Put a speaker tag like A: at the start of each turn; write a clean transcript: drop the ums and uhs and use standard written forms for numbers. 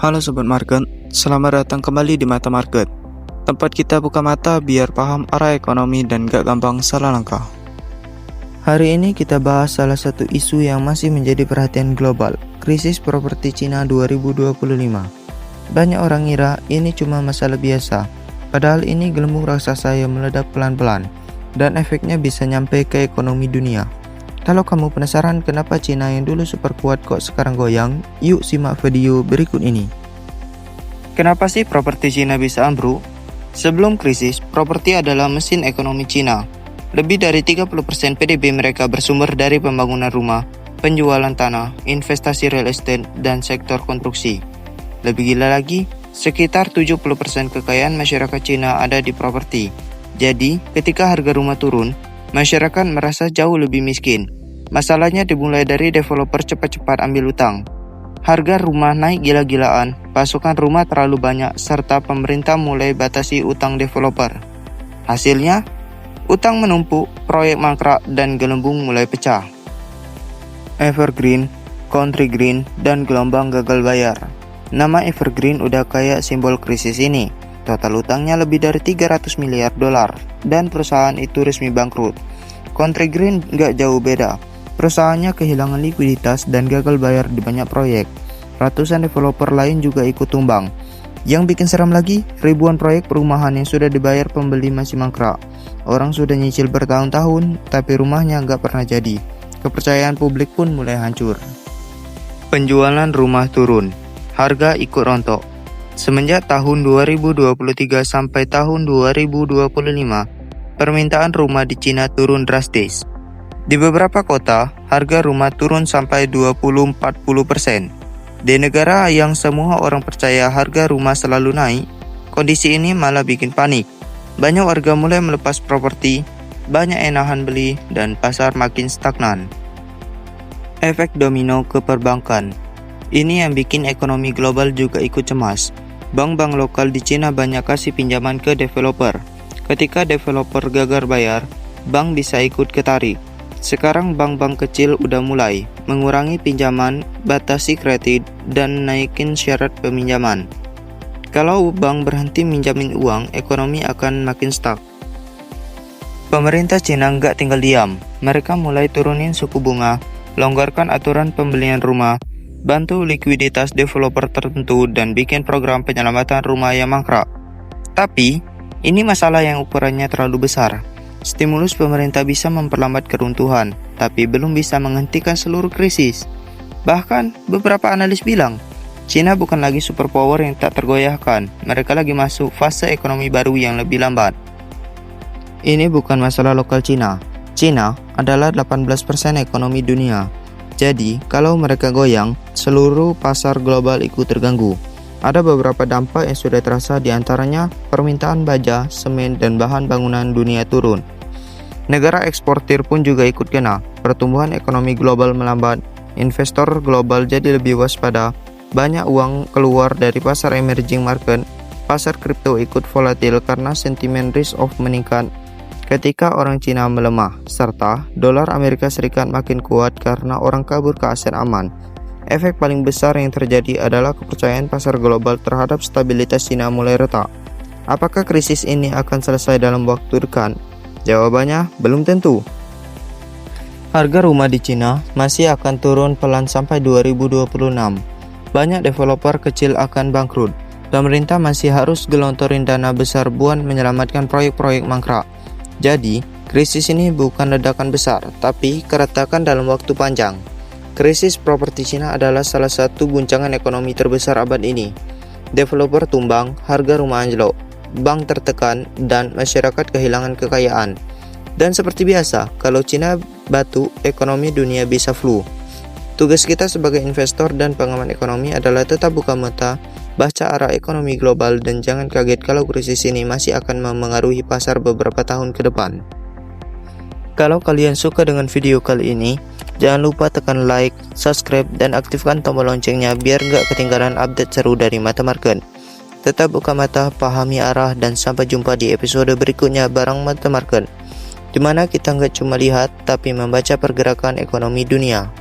A: Halo Sobat Market, selamat datang kembali di Mata Market. Tempat kita buka mata biar paham arah ekonomi dan gak gampang salah langkah. Hari ini kita bahas salah satu isu yang masih menjadi perhatian global, krisis properti Cina 2025. Banyak orang ngira ini cuma masalah biasa, padahal ini gelembung raksasa yang meledak pelan-pelan, dan efeknya bisa nyampe ke ekonomi dunia. Kalau kamu penasaran kenapa Cina yang dulu super kuat kok sekarang goyang, yuk simak video berikut ini. Kenapa sih properti Cina bisa ambruk? Sebelum krisis, properti adalah mesin ekonomi Cina. Lebih dari 30% PDB mereka bersumber dari pembangunan rumah, penjualan tanah, investasi real estate, dan sektor konstruksi. Lebih gila lagi, sekitar 70% kekayaan masyarakat Cina ada di properti. Jadi, ketika harga rumah turun, masyarakat merasa jauh lebih miskin. Masalahnya dimulai dari developer cepat-cepat ambil utang. Harga rumah naik gila-gilaan, pasokan rumah terlalu banyak, serta pemerintah mulai batasi utang developer. Hasilnya, utang menumpuk, proyek mangkrak, dan gelembung mulai pecah. Evergreen, Country Green, dan gelombang gagal bayar. Nama Evergreen udah kayak simbol krisis ini. Total utangnya lebih dari 300 miliar dolar, dan perusahaan itu resmi bangkrut. Country Green nggak jauh beda. Perusahaannya kehilangan likuiditas dan gagal bayar di banyak proyek. Ratusan developer lain juga ikut tumbang. Yang bikin seram lagi, ribuan proyek perumahan yang sudah dibayar pembeli masih mangkrak. Orang sudah nyicil bertahun-tahun, tapi rumahnya nggak pernah jadi. Kepercayaan publik pun mulai hancur. Penjualan rumah turun, harga ikut rontok. Semenjak tahun 2023 sampai tahun 2025, permintaan rumah di Cina turun drastis. Di beberapa kota, harga rumah turun sampai 20-40%. Di negara yang semua orang percaya harga rumah selalu naik, kondisi ini malah bikin panik. Banyak warga mulai melepas properti, banyak yang nahan beli, dan pasar makin stagnan. Efek domino ke perbankan. Ini yang bikin ekonomi global juga ikut cemas. Bank-bank lokal di Cina banyak kasih pinjaman ke developer. Ketika developer gagal bayar, bank bisa ikut ketarik. Sekarang bank-bank kecil udah mulai mengurangi pinjaman, batasi kredit, dan naikin syarat peminjaman. Kalau bank berhenti minjamin uang, ekonomi akan makin stuck. Pemerintah Cina nggak tinggal diam. Mereka mulai turunin suku bunga, longgarkan aturan pembelian rumah, bantu likuiditas developer tertentu, dan bikin program penyelamatan rumah yang mangkrak. Tapi, ini masalah yang ukurannya terlalu besar. Stimulus pemerintah bisa memperlambat keruntuhan, tapi belum bisa menghentikan seluruh krisis. Bahkan, beberapa analis bilang, Cina bukan lagi superpower yang tak tergoyahkan, mereka lagi masuk fase ekonomi baru yang lebih lambat. Ini bukan masalah lokal Cina. Cina adalah 18% ekonomi dunia. Jadi, kalau mereka goyang, seluruh pasar global ikut terganggu. Ada beberapa dampak yang sudah terasa, diantaranya permintaan baja, semen, dan bahan bangunan dunia turun. Negara eksportir pun juga ikut kena. Pertumbuhan ekonomi global melambat, investor global jadi lebih waspada, banyak uang keluar dari pasar emerging market, pasar kripto ikut volatil karena sentimen risk off meningkat ketika orang Cina melemah, serta dolar Amerika Serikat makin kuat karena orang kabur ke aset aman. Efek paling besar yang terjadi adalah kepercayaan pasar global terhadap stabilitas Cina mulai retak. Apakah krisis ini akan selesai dalam waktu dekat? Jawabannya belum tentu. Harga rumah di Cina masih akan turun pelan sampai 2026. Banyak developer kecil akan bangkrut. Pemerintah masih harus gelontorin dana besar buat menyelamatkan proyek-proyek mangkrak. Jadi, krisis ini bukan ledakan besar, tapi keretakan dalam waktu panjang. Krisis properti Cina adalah salah satu guncangan ekonomi terbesar abad ini. Developer tumbang, harga rumah anjlok, bank tertekan, dan masyarakat kehilangan kekayaan. Dan seperti biasa, kalau Cina batu, ekonomi dunia bisa flu. Tugas kita sebagai investor dan pengamat ekonomi adalah tetap buka mata, baca arah ekonomi global, dan jangan kaget kalau krisis ini masih akan memengaruhi pasar beberapa tahun ke depan. Kalau kalian suka dengan video kali ini, jangan lupa tekan like, subscribe, dan aktifkan tombol loncengnya biar nggak ketinggalan update seru dari Mata Market. Tetap buka mata, pahami arah, dan sampai jumpa di episode berikutnya bareng Mata Market, di mana kita nggak cuma lihat, tapi membaca pergerakan ekonomi dunia.